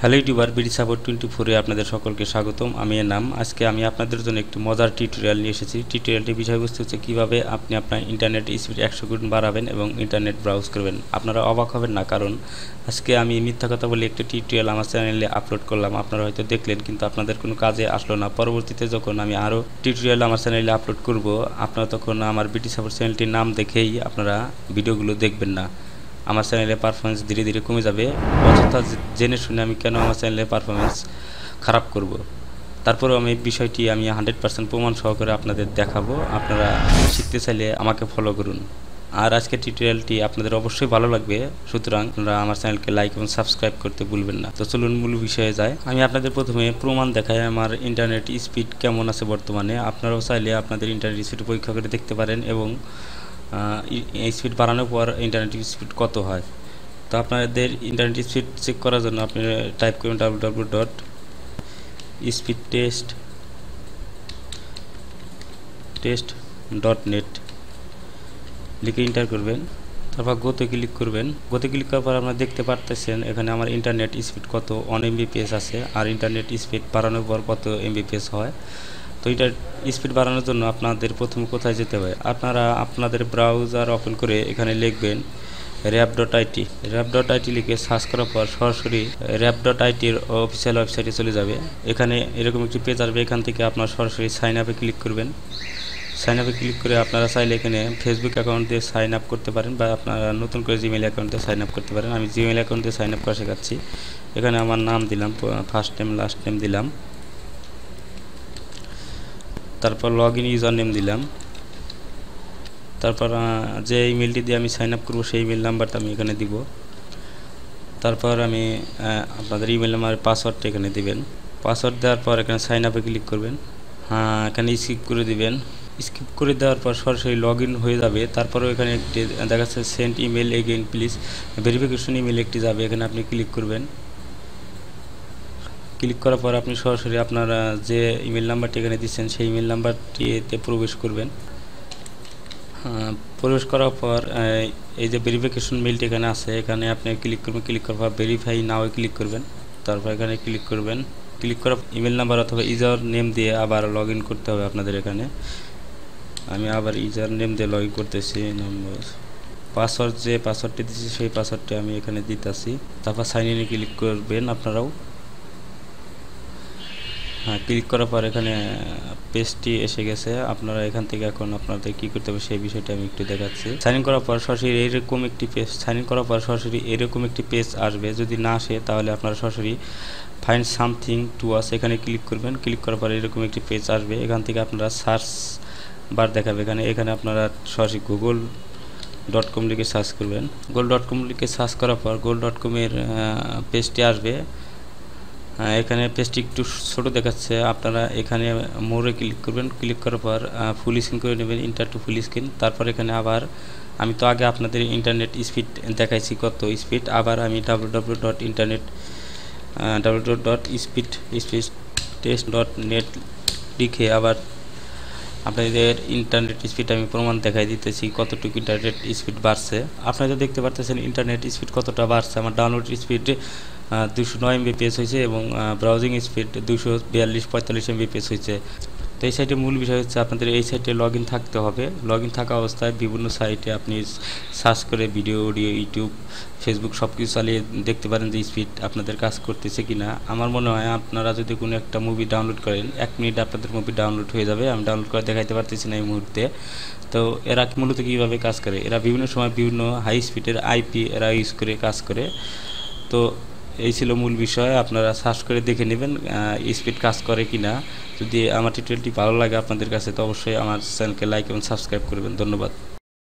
Hello YouTuber, BD support 24 এ আপনাদের সকলকে স্বাগতম। আমি এর নাম। আজকে আমি আপনাদের জন্য একটি মজার টিউটোরিয়াল নিয়ে এসেছি। টিউটোরিয়ালটির বিষয়বস্তু হচ্ছে কীভাবে আপনি আপনার ইন্টারনেট স্পিড 100 গুণ বাড়াবেন এবং ইন্টারনেট ব্রাউজ করবেন। আপনারা অবাক হবেন না, কারণ আজকে আমি মিথ্যা কথা বলে একটি টিউটোরিয়াল আমার চ্যানেলে আপলোড করলাম। আপনারা হয়তো দেখলেন, কিন্তু আপনাদের কোনো কাজে আসলো না। পরবর্তীতে যখন আমি আরও টিউটোরিয়াল আমার চ্যানেলে আপলোড করব, আপনারা তখন আমার বিডি সাপোর্ট চ্যানেলটির নাম দেখেই আপনারা ভিডিওগুলো দেখবেন না। আমার চ্যানেলের পারফরমেন্স ধীরে ধীরে কমে যাবে। অযথা জেনে শুনে আমি কেন আমার চ্যানেলের পারফরমেন্স খারাপ করব। তারপরেও আমি বিষয়টি 100% প্রমাণ সহকারে আপনাদের দেখাবো। আপনারা শিখতে চাইলে আমাকে ফলো করুন। আর আজকের টিউটোরিয়ালটি আপনাদের অবশ্যই ভালো লাগবে, সুতরাং আপনারা আমার চ্যানেলকে লাইক এবং সাবস্ক্রাইব করতে ভুলবেন না। তো চলুন মূল বিষয়ে যায়। আমি আপনাদের প্রথমে প্রমাণ দেখাই আমার ইন্টারনেট স্পিড কেমন আছে বর্তমানে। আপনারাও চাইলে আপনাদের ইন্টারনেট স্পিড পরীক্ষা করে দেখতে পারেন এবং স্পিড বাড়ানোর পর ইন্টারনেট স্পিড কত হয়। তো আপনাদের ইন্টারনেট স্পিড চেক করার জন্য আপনি টাইপ করবেন www.speedtest.net লিখে এন্টার করবেন। তারপর গোতে ক্লিক করবেন। গোতে ক্লিক করার পর আপনারা দেখতে পারতেছেন এখানে আমার ইন্টারনেট স্পিড কত 1 Mbps আছে, আর ইন্টারনেট স্পিড বাড়ানোর পর কত Mbps হয়। তো এটার স্পিড বাড়ানোর জন্য আপনাদের প্রথমে কোথায় যেতে হবে, আপনারা আপনাদের ব্রাউজার ওপেন করে এখানে লিখবেন rap.it। rap.it লিখে সার্চ করার পর সরাসরি rap.it এর অফিসিয়াল ওয়েবসাইটে চলে যাবে। এখানে এরকম একটি পেজ আসবে। এখান থেকে আপনারা সরাসরি সাইন আপে ক্লিক করবেন। সাইন আপে ক্লিক করে আপনারা চাইলে এখানে ফেসবুক অ্যাকাউন্ট দিয়ে সাইন আপ করতে পারেন, বা আপনারা নতুন করে জিমেইল অ্যাকাউন্ট দিয়ে সাইন আপ করতে পারেন। আমি জিমেইল অ্যাকাউন্ট দিয়ে সাইন আপ করা শেখাচ্ছি। এখানে আমার নাম দিলাম, ফার্স্ট নেম লাস্ট নেম দিলাম, তারপর লগ ইন ইউজার নেম দিলাম, তারপর যে ইমেলটি দিয়ে আমি সাইন আপ করবো সেই ইমেল নাম্বারটা আমি এখানে দিব। তারপর আমি আপনাদের ইমেল নাম্বারের পাসওয়ার্ডটা এখানে দিবেন। পাসওয়ার্ড দেওয়ার পর এখানে সাইন আপে ক্লিক করবেন। এখানে স্কিপ করে দিবেন। স্কিপ করে দেওয়ার পর সরাসরি লগ ইন হয়ে যাবে। তারপরেও এখানে একটি দেখাচ্ছে send email again please, verification email একটি যাবে। এখানে আপনি ক্লিক করবেন। ক্লিক করার পর আপনি সরাসরি আপনার যে ইমেল নাম্বারটি এখানে দিচ্ছেন সেই ইমেল নাম্বারটিতে প্রবেশ করবেন। প্রবেশ করার পর এই যে ভেরিফিকেশন মেলটি এখানে আছে, এখানে আপনি ক্লিক করবেন। ক্লিক করার পর ভেরিফাই নাও ক্লিক করবেন। তারপর এখানে ক্লিক করবেন। ক্লিক করার ইমেল নাম্বার অথবা ইউজার নেম দিয়ে আবার লগ ইন করতে হবে আপনাদের। এখানে আমি আবার ইউজার নেম দিয়ে লগ ইন করতেছি। পাসওয়ার্ড যে পাসওয়ার্ডটি দিচ্ছি সেই পাসওয়ার্ডটি আমি এখানে দিতেছি। তারপর সাইন ইনে ক্লিক করবেন আপনারাও। ক্লিক করার পর এখানে পেজটি এসে গেছে। আপনারা এখান থেকে এখন আপনাদের কী করতে হবে সেই বিষয়টা আমি একটু দেখাচ্ছি। সাইন ইন করার পর সরাসরি এরকম একটি পেজ আসবে। যদি না আসে তাহলে আপনারা সরাসরি ফাইন্ড সামথিং টু ওয়াচ এখানে ক্লিক করবেন। ক্লিক করার পর এরকম একটি পেজ আসবে। এখান থেকে আপনারা সার্চ বার দেখাবে। এখানে আপনারা সরাসরি google.com লিখে সার্চ করবেন। google.com লিখে সার্চ করার পর google.com এর পেজটি আসবে। এখানে পেজটি একটু ছোট দেখাচ্ছে। আপনারা এখানে মোরে ক্লিক করবেন। ক্লিক করার পর ফুল স্ক্রিন করে নেবেন, ইন্টার টু ফুল স্ক্রিন। তারপর এখানে আবার আমি তো আগে আপনাদের ইন্টারনেট স্পিড দেখাইছি কত স্পিড, আবার আমি www.speedtest.net লিখে আবার আপনাদের ইন্টারনেট স্পিড আমি প্রমাণ দেখাই দিতেছি কতটুকু ইন্টারনেট স্পিড বাড়ছে। আপনারা তো দেখতে পারতেছেন ইন্টারনেট স্পিড কতটা বাড়ছে। আমার ডাউনলোড স্পিড 209 Mbps হয়েছে এবং ব্রাউজিং স্পিড 242-45 Mbps হয়েছে। তো এই সাইটে মূল বিষয় হচ্ছে আপনাদের এই সাইটে লগ ইন থাকতে হবে। লগ ইন থাকা অবস্থায় বিভিন্ন সাইটে আপনি সার্চ করে ভিডিও, অডিও, ইউটিউব, ফেসবুক সব কিছু চালিয়ে দেখতে পারেন যে স্পিড আপনাদের কাজ করতেছে কিনা। আমার মনে হয় আপনারা যদি কোনো একটা মুভি ডাউনলোড করেন 1 মিনিটে আপনাদের মুভি ডাউনলোড হয়ে যাবে। আমি ডাউনলোড করে দেখাইতে পারতেছি না এই মুহূর্তে। তো এরা মূলত কীভাবে কাজ করে, এরা বিভিন্ন সময় বিভিন্ন হাই স্পিডের আইপি এরা ইউজ করে কাজ করে। তো এই ছিল মূল বিষয়। আপনারা সার্চ করে দেখে নেবেন স্পিড কাজ করে কিনা। যদি আমার টিউটোরিয়ালটি ভালো লাগে আপনাদের কাছে, তো অবশ্যই আমার চ্যানেলকে লাইক এবং সাবস্ক্রাইব করবেন। ধন্যবাদ।